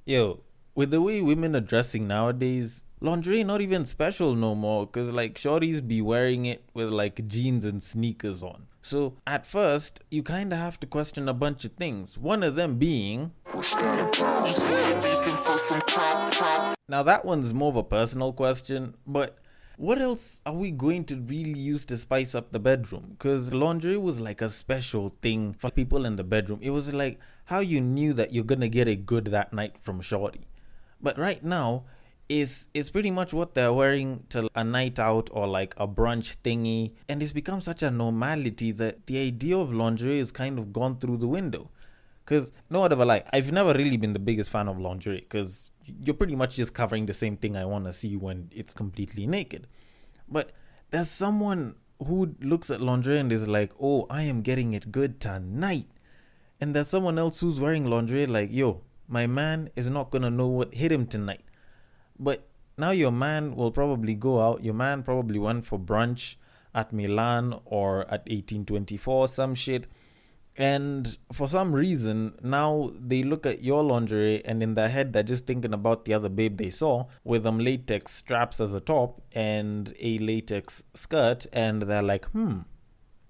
Yo, with the way women are dressing nowadays, lingerie not even special no more because like shorties be wearing it with like jeans and sneakers on. So at first, you kind of have to question a bunch of things. One of them being, now that one's more of a personal question, but what else are we going to really use to spice up the bedroom? Because lingerie was like a special thing for people in the bedroom. It was like how you knew that you're gonna get it good that night from shorty. But right now, is pretty much what they're wearing to a night out or like a brunch thingy, and it's become such a normality that the idea of lingerie is kind of gone through the window. Because, no whatever, like, I've never really been the biggest fan of lingerie because you're pretty much just covering the same thing I want to see when it's completely naked. But there's someone who looks at lingerie and is like, oh, I am getting it good tonight. And there's someone else who's wearing lingerie like, yo, my man is not going to know what hit him tonight. But now your man will probably go out. Your man probably went for brunch at Milan or at 1824, some shit. And for some reason, now they look at your lingerie and in their head, they're just thinking about the other babe they saw with them latex straps as a top and a latex skirt. And they're like,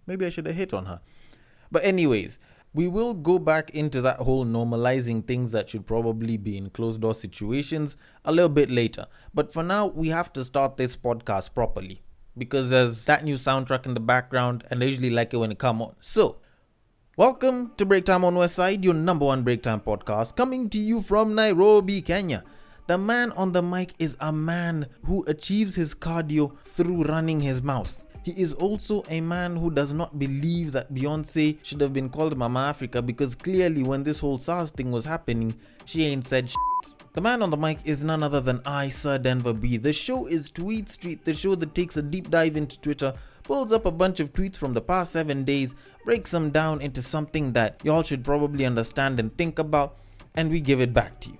maybe I should have hit on her. But, anyways, we will go back into that whole normalizing things that should probably be in closed door situations a little bit later. But for now, we have to start this podcast properly because there's that new soundtrack in the background and I usually like it when it comes on. So, welcome to Break Time on West Side, your number one break time podcast, coming to you from Nairobi, Kenya. The man on the mic is a man who achieves his cardio through running his mouth. He is also a man who does not believe that Beyonce should have been called Mama Africa because clearly when this whole SARS thing was happening, she ain't said shit. The man on the mic is none other than I, Sir Denver B. The show is Tweetstreet, the show that takes a deep dive into Twitter, pulls up a bunch of tweets from the past 7 days, breaks them down into something that y'all should probably understand and think about, and we give it back to you.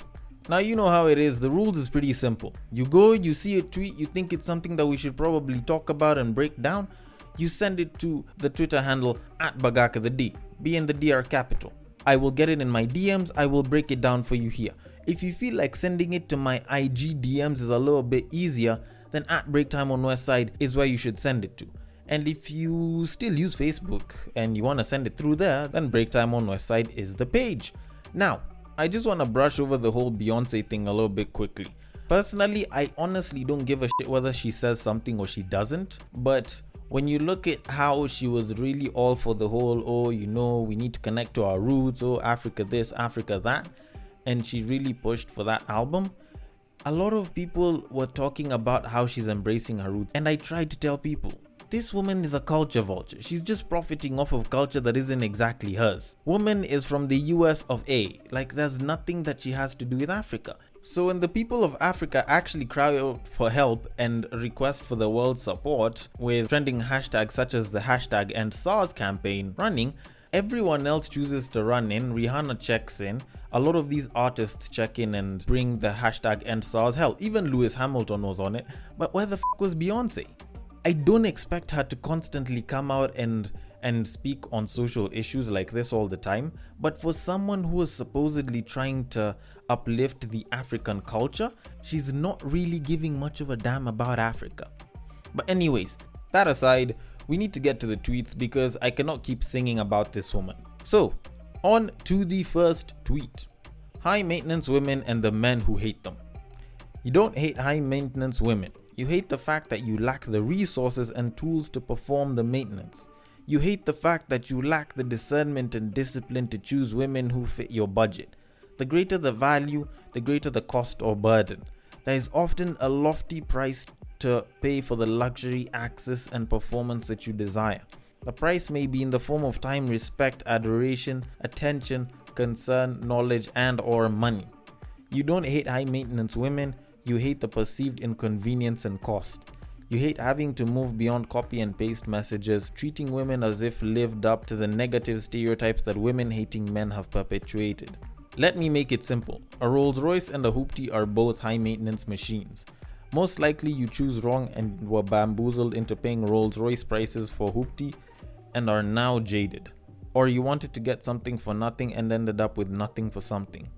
Now you know how it is, the rules is pretty simple. You go, you see a tweet, you think it's something that we should probably talk about and break down, you send it to the Twitter handle at Bagaka the D, B in the DR capital. I will get it in my DMs, I will break it down for you here. If you feel like sending it to my IG DMs is a little bit easier, then at Breaktime on Westside is where you should send it to. And if you still use Facebook and you want to send it through there, then Breaktime on Westside is the page. Now, I just want to brush over the whole Beyonce thing a little bit quickly. Personally, I honestly don't give a shit whether she says something or she doesn't. But when you look at how she was really all for the whole, oh, you know, we need to connect to our roots, oh, Africa this, Africa that, and she really pushed for that album, a lot of people were talking about how she's embracing her roots. And I tried to tell people, this woman is a culture vulture. She's just profiting off of culture that isn't exactly hers. Woman is from the US of A. Like there's nothing that she has to do with Africa. So when the people of Africa actually cry out for help and request for the world's support with trending hashtags such as the hashtag #EndSARS campaign running, everyone else chooses to run in. Rihanna checks in. A lot of these artists check in and bring the hashtag #EndSARS. Hell, even Lewis Hamilton was on it. But where the f was Beyonce? I don't expect her to constantly come out and speak on social issues like this all the time, but for someone who is supposedly trying to uplift the African culture, she's not really giving much of a damn about Africa. But anyways, that aside, we need to get to the tweets because I cannot keep singing about this woman. So, on to the first tweet. High maintenance women and the men who hate them. You don't hate high maintenance women. You hate the fact that you lack the resources and tools to perform the maintenance. You hate the fact that you lack the discernment and discipline to choose women who fit your budget. The greater the value, the greater the cost or burden. There is often a lofty price to pay for the luxury, access, and performance that you desire. The price may be in the form of time, respect, adoration, attention, concern, knowledge, and or money. You don't hate high maintenance women. You hate the perceived inconvenience and cost. You hate having to move beyond copy and paste messages, treating women as if lived up to the negative stereotypes that women-hating men have perpetuated. Let me make it simple. A Rolls Royce and a Hoopty are both high-maintenance machines. Most likely you choose wrong and were bamboozled into paying Rolls Royce prices for Hoopty and are now jaded. Or you wanted to get something for nothing and ended up with nothing for something.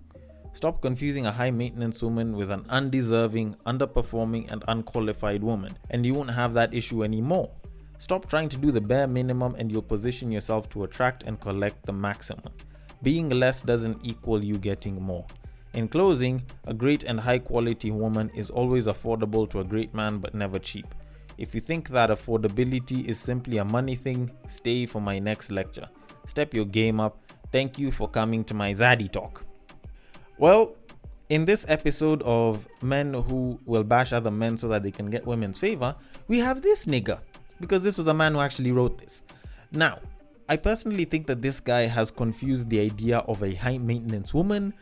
Stop confusing a high maintenance woman with an undeserving, underperforming, and unqualified woman, and you won't have that issue anymore. Stop trying to do the bare minimum and you'll position yourself to attract and collect the maximum. Being less doesn't equal you getting more. In closing, a great and high quality woman is always affordable to a great man but never cheap. If you think that affordability is simply a money thing, stay for my next lecture. Step your game up. Thank you for coming to my Zaddy Talk. Well, in this episode of men who will bash other men so that they can get women's favor, we have this nigga, because this was a man who actually wrote this. Now, I personally think that this guy has confused the idea of a high maintenance woman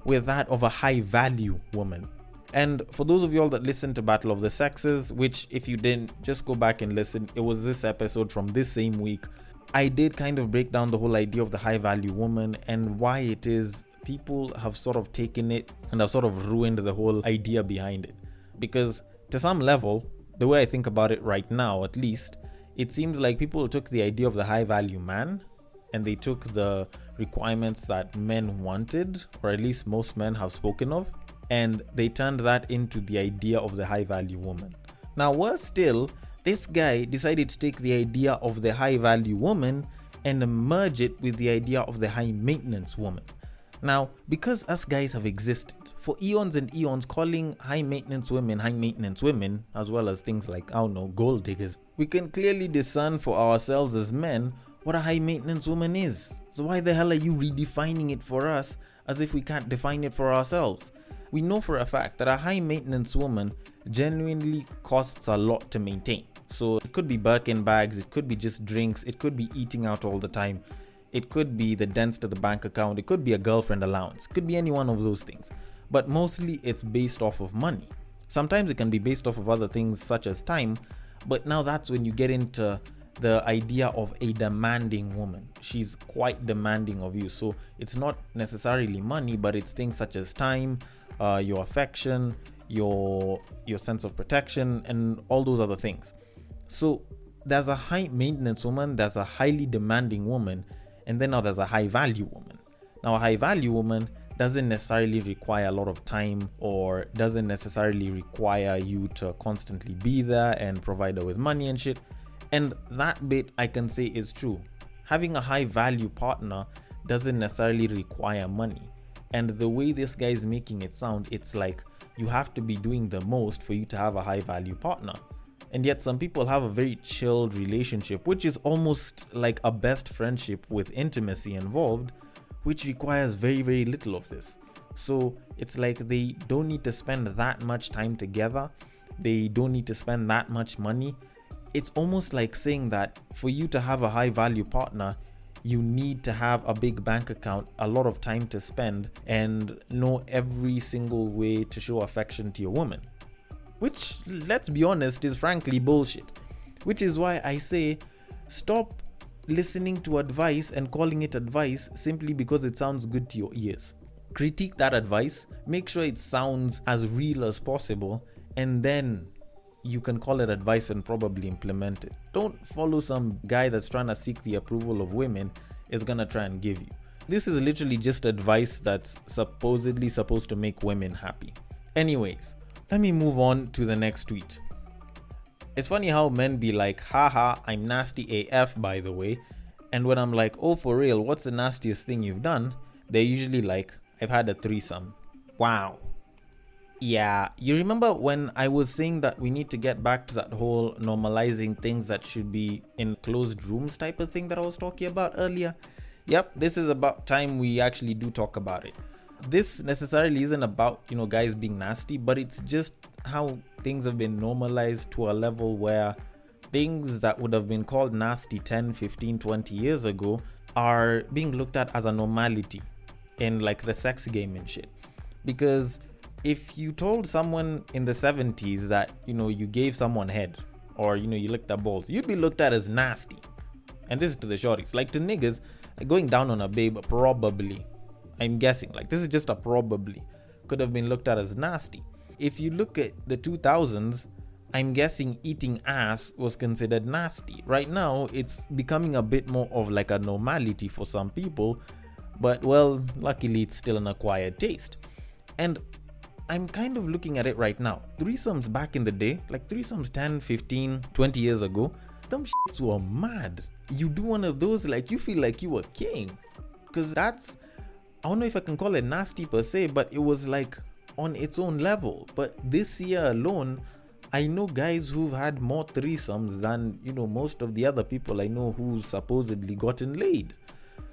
with that of a high value woman. And for those of y'all that listen to Battle of the Sexes, which if you didn't, just go back and listen, it was this episode from this same week, I did kind of break down the whole idea of the high value woman and why it is people have sort of taken it and have sort of ruined the whole idea behind it. Because to some level, the way I think about it right now, at least, it seems like people took the idea of the high value man and they took the requirements that men wanted, or at least most men have spoken of, and they turned that into the idea of the high value woman. Now, worse still, this guy decided to take the idea of the high value woman and merge it with the idea of the high maintenance woman. Now, because us guys have existed for eons and eons, calling high maintenance women, as well as things like, gold diggers, we can clearly discern for ourselves as men what a high maintenance woman is. So why the hell are you redefining it for us as if we can't define it for ourselves? We know for a fact that a high maintenance woman genuinely costs a lot to maintain. So it could be Birkin bags, it could be just drinks, it could be eating out all the time. It could be the dents to the bank account. It could be a girlfriend allowance. It could be any one of those things. But mostly it's based off of money. Sometimes it can be based off of other things such as time. But now that's when you get into the idea of a demanding woman. She's quite demanding of you. So it's not necessarily money, but it's things such as time, your affection, your sense of protection, and all those other things. So there's a high maintenance woman, there's a highly demanding woman, and then now there's a high value woman. Now a high value woman doesn't necessarily require a lot of time or doesn't necessarily require you to constantly be there and provide her with money and shit. And that bit I can say is true. Having a high value partner doesn't necessarily require money. And the way this guy is making it sound, it's like you have to be doing the most for you to have a high value partner. And yet some people have a very chilled relationship, which is almost like a best friendship with intimacy involved, which requires very, very little of this. So it's like they don't need to spend that much time together. They don't need to spend that much money. It's almost like saying that for you to have a high value partner, you need to have a big bank account, a lot of time to spend, and know every single way to show affection to your woman. Which, let's be honest, is frankly bullshit. Which is why I say, stop listening to advice and calling it advice simply because it sounds good to your ears. Critique that advice, make sure it sounds as real as possible, and then you can call it advice and probably implement it. Don't follow some guy that's trying to seek the approval of women is gonna try and give you. This is literally just advice that's supposedly supposed to make women happy. Anyways, let me move on to the next tweet. It's funny how men be like, haha, I'm nasty AF by the way. And when I'm like, oh for real, what's the nastiest thing you've done? They're usually like, I've had a threesome. Wow. Yeah, you remember when I was saying that we need to get back to that whole normalizing things that should be in closed rooms type of thing that I was talking about earlier? Yep, this is about time we actually do talk about it. This necessarily isn't about, guys being nasty, but it's just how things have been normalized to a level where things that would have been called nasty 10, 15, 20 years ago are being looked at as a normality in like the sex game and shit. Because if you told someone in the 70s that, you gave someone head or, you licked their balls, you'd be looked at as nasty. And this is to the shorties. Like to niggas, going down on a babe, probably, I'm guessing, like this is just a probably, could have been looked at as nasty. If you look at the 2000s, I'm guessing eating ass was considered nasty. Right now, it's becoming a bit more of like a normality for some people, but well, luckily it's still an acquired taste. And I'm kind of looking at it right now. Threesomes back in the day, like threesomes 10, 15, 20 years ago, them shits were mad. You do one of those, like you feel like you were king. Because that's, I don't know if I can call it nasty per se, but it was like on its own level. But this year alone, I know guys who've had more threesomes than, most of the other people I know who's supposedly gotten laid.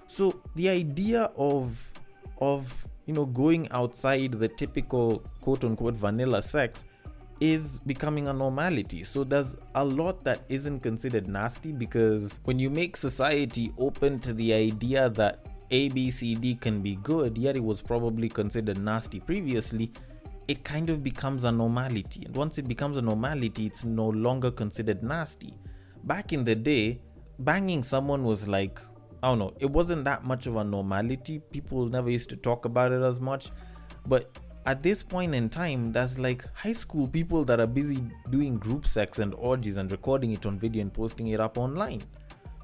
So the idea of going outside the typical quote unquote vanilla sex is becoming a normality. So there's a lot that isn't considered nasty, because when you make society open to the idea that ABCD can be good, yet it was probably considered nasty previously, it kind of becomes a normality. And once it becomes a normality, it's no longer considered nasty. Back in the day, banging someone was like, I don't know, it wasn't that much of a normality. People never used to talk about it as much. But at this point in time, there's like high school people that are busy doing group sex and orgies and recording it on video and posting it up online.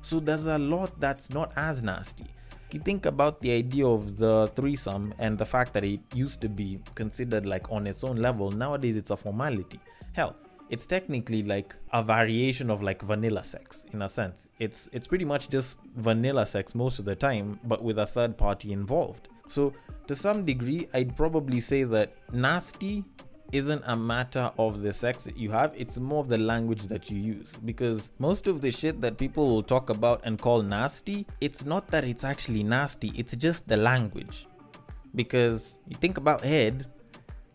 So there's a lot that's not as nasty. If you think about the idea of the threesome and the fact that it used to be considered like on its own level, nowadays it's a formality. Hell, it's technically like a variation of like vanilla sex in a sense. It's pretty much just vanilla sex most of the time, but with a third party involved. So to some degree, I'd probably say that nasty isn't a matter of the sex that you have, it's more of the language that you use. Because most of the shit that people will talk about and call nasty, it's not that it's actually nasty, it's just the language. Because you think about head,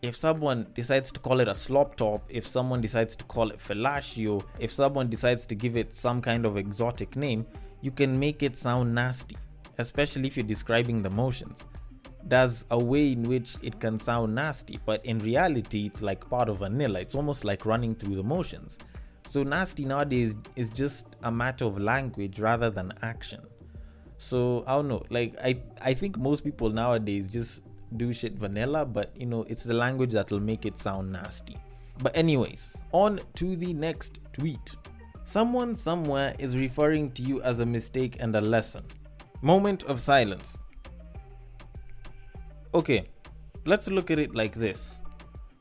if someone decides to call it a slop top, if someone decides to call it fellatio, if someone decides to give it some kind of exotic name, you can make it sound nasty, especially if you're describing the motions. There's a way in which it can sound nasty, but in reality, it's like part of vanilla. It's almost like running through the motions. So nasty nowadays is just a matter of language rather than action. So I don't know, like I think most people nowadays just do shit vanilla, but it's the language that'll make it sound nasty. But anyways, on to the next tweet. Someone somewhere is referring to you as a mistake and a lesson. Moment of silence. Okay, let's look at it like this.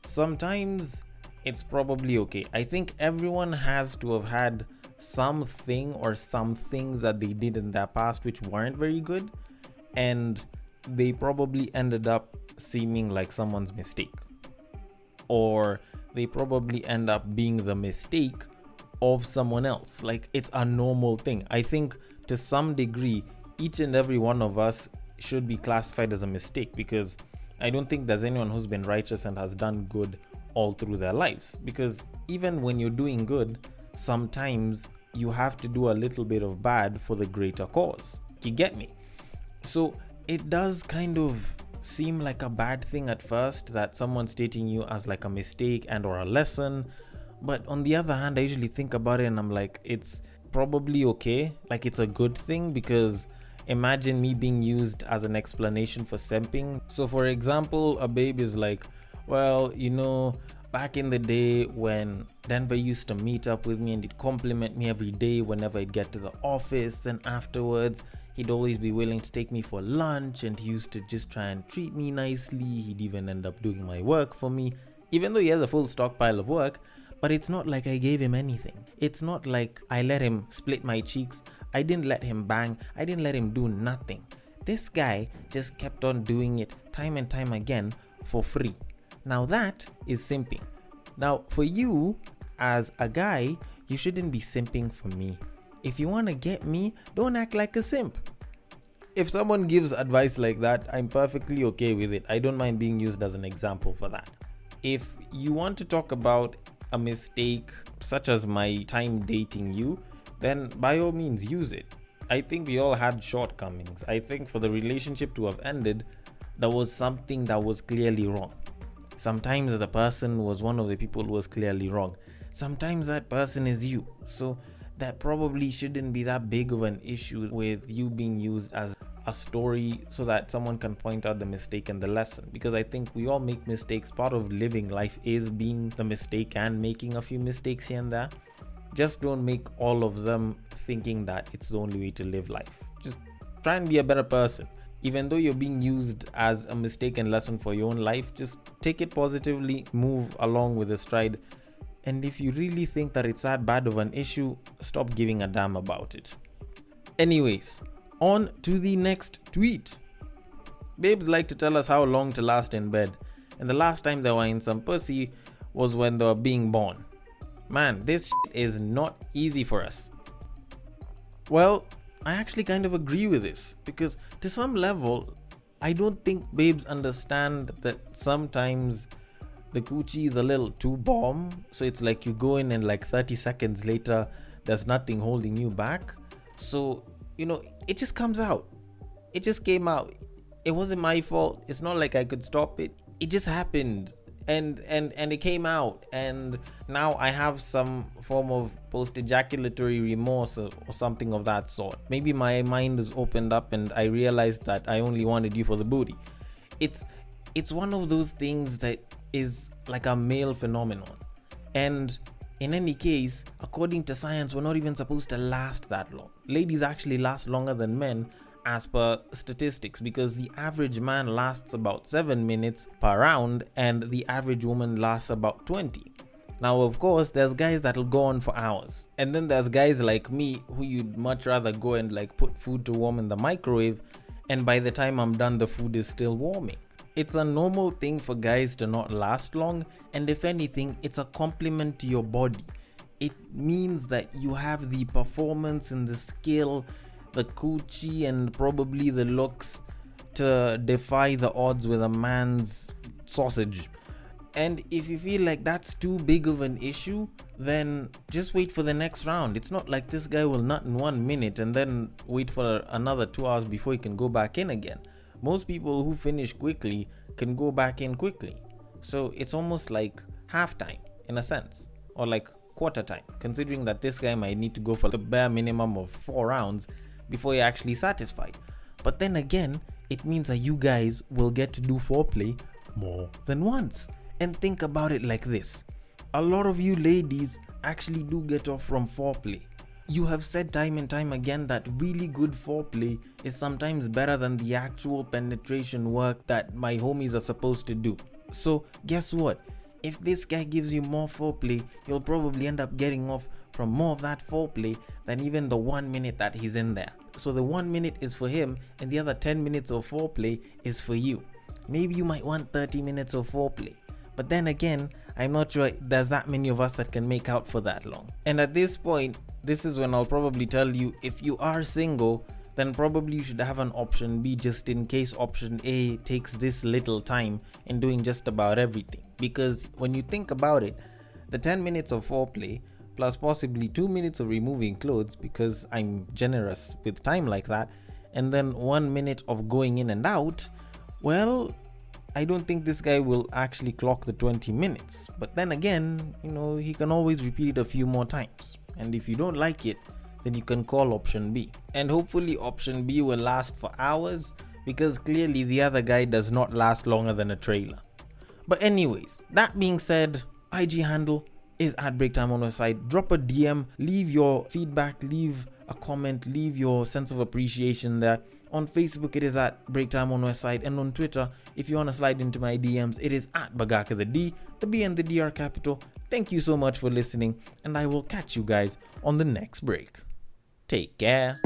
Sometimes it's probably okay. I think everyone has to have had something or some things that they did in their past which weren't very good, and they probably ended up seeming like someone's mistake, or they probably end up being the mistake of someone else. Like, it's a normal thing. I think to some degree each and every one of us should be classified as a mistake, because I don't think there's anyone who's been righteous and has done good all through their lives. Because even when you're doing good, sometimes you have to do a little bit of bad for the greater cause. You get me? So it does kind of seem like a bad thing at first that someone's stating you as like a mistake and or a lesson, but on the other hand, I usually think about it and I'm like, it's probably okay. Like, it's a good thing, because imagine me being used as an explanation for simping. So for example, a babe is like, well, back in the day when Denver used to meet up with me and he'd compliment me every day whenever I'd get to the office, then afterwards he'd always be willing to take me for lunch, and he used to just try and treat me nicely. He'd even end up doing my work for me, even though he has a full stockpile of work. But it's not like I gave him anything. It's not like I let him split my cheeks. I didn't let him bang. I didn't let him do nothing. This guy just kept on doing it time and time again for free. Now that is simping. Now for you as a guy, you shouldn't be simping for me. If you want to get me, don't act like a simp. If someone gives advice like that, I'm perfectly okay with it. I don't mind being used as an example for that. If you want to talk about a mistake such as my time dating you, then by all means use it. I think we all had shortcomings. I think for the relationship to have ended, there was something that was clearly wrong. Sometimes the person was one of the people who was clearly wrong. Sometimes that person is you. So that probably shouldn't be that big of an issue with you being used as a story so that someone can point out the mistake and the lesson. Because I think we all make mistakes. Part of living life is being the mistake and making a few mistakes here and there. Just don't make all of them thinking that it's the only way to live life. Just try and be a better person. Even though you're being used as a mistaken lesson for your own life, just take it positively, move along with the stride. And if you really think that it's that bad of an issue, stop giving a damn about it. Anyways, on to the next tweet. Babes like to tell us how long to last in bed, and the last time they were in some pussy was when they were being born. Man, this shit is not easy for us. Well, I actually kind of agree with this, because to some level, I don't think babes understand that sometimes the coochie is a little too bomb. So it's like you go in and like 30 seconds later, there's nothing holding you back. So, it just comes out. It just came out. It wasn't my fault. It's not like I could stop it. It just happened. And it came out, and now I have some form of post-ejaculatory remorse or something of that sort. Maybe my mind is opened up and I realized that I only wanted you for the booty. It's one of those things that is like a male phenomenon, and in any case, according to science, we're not even supposed to last that long. Ladies actually last longer than men as per statistics, because the average man lasts about 7 minutes per round and the average woman lasts about 20. Now, of course, there's guys that'll go on for hours, and then there's guys like me who you'd much rather go and like put food to warm in the microwave, and by the time I'm done, the food is still warming. It's a normal thing for guys to not last long, and if anything, it's a compliment to your body. It means that you have the performance and the skill, the coochie, and probably the looks to defy the odds with a man's sausage. And if you feel like that's too big of an issue, then just wait for the next round. It's not like this guy will nut in 1 minute and then wait for another 2 hours before he can go back in again. Most people who finish quickly can go back in quickly. So it's almost like halftime in a sense, or like quarter time, considering that this guy might need to go for the bare minimum of 4 rounds before you're actually satisfied. But then again, it means that you guys will get to do foreplay more than once. And think about it like this. A lot of you ladies actually do get off from foreplay. You have said time and time again that really good foreplay is sometimes better than the actual penetration work that my homies are supposed to do. So guess what? If this guy gives you more foreplay, you'll probably end up getting off from more of that foreplay than even the 1 minute that he's in there. So the 1 minute is for him, and the other 10 minutes of foreplay is for you. Maybe you might want 30 minutes of foreplay. But then again, I'm not sure there's that many of us that can make out for that long. And at this point, this is when I'll probably tell you, if you are single, then probably you should have an option B, just in case option A takes this little time in doing just about everything. Because when you think about it, the 10 minutes of foreplay plus possibly 2 minutes of removing clothes, because I'm generous with time like that, and then 1 minute of going in and out, well, I don't think this guy will actually clock the 20 minutes. But then again, he can always repeat it a few more times. And if you don't like it, then you can call option B. And hopefully option B will last for hours, because clearly the other guy does not last longer than a trailer. But anyways, that being said, IG handle is at Breaktime on our side. Drop a DM, leave your feedback, leave a comment, leave your sense of appreciation there. On Facebook, it is at Breaktime on West Side, and on Twitter, if you want to slide into my DMs, it is at Bagaka the D. The B and the D are capital. Thank you so much for listening, and I will catch you guys on the next break. Take care.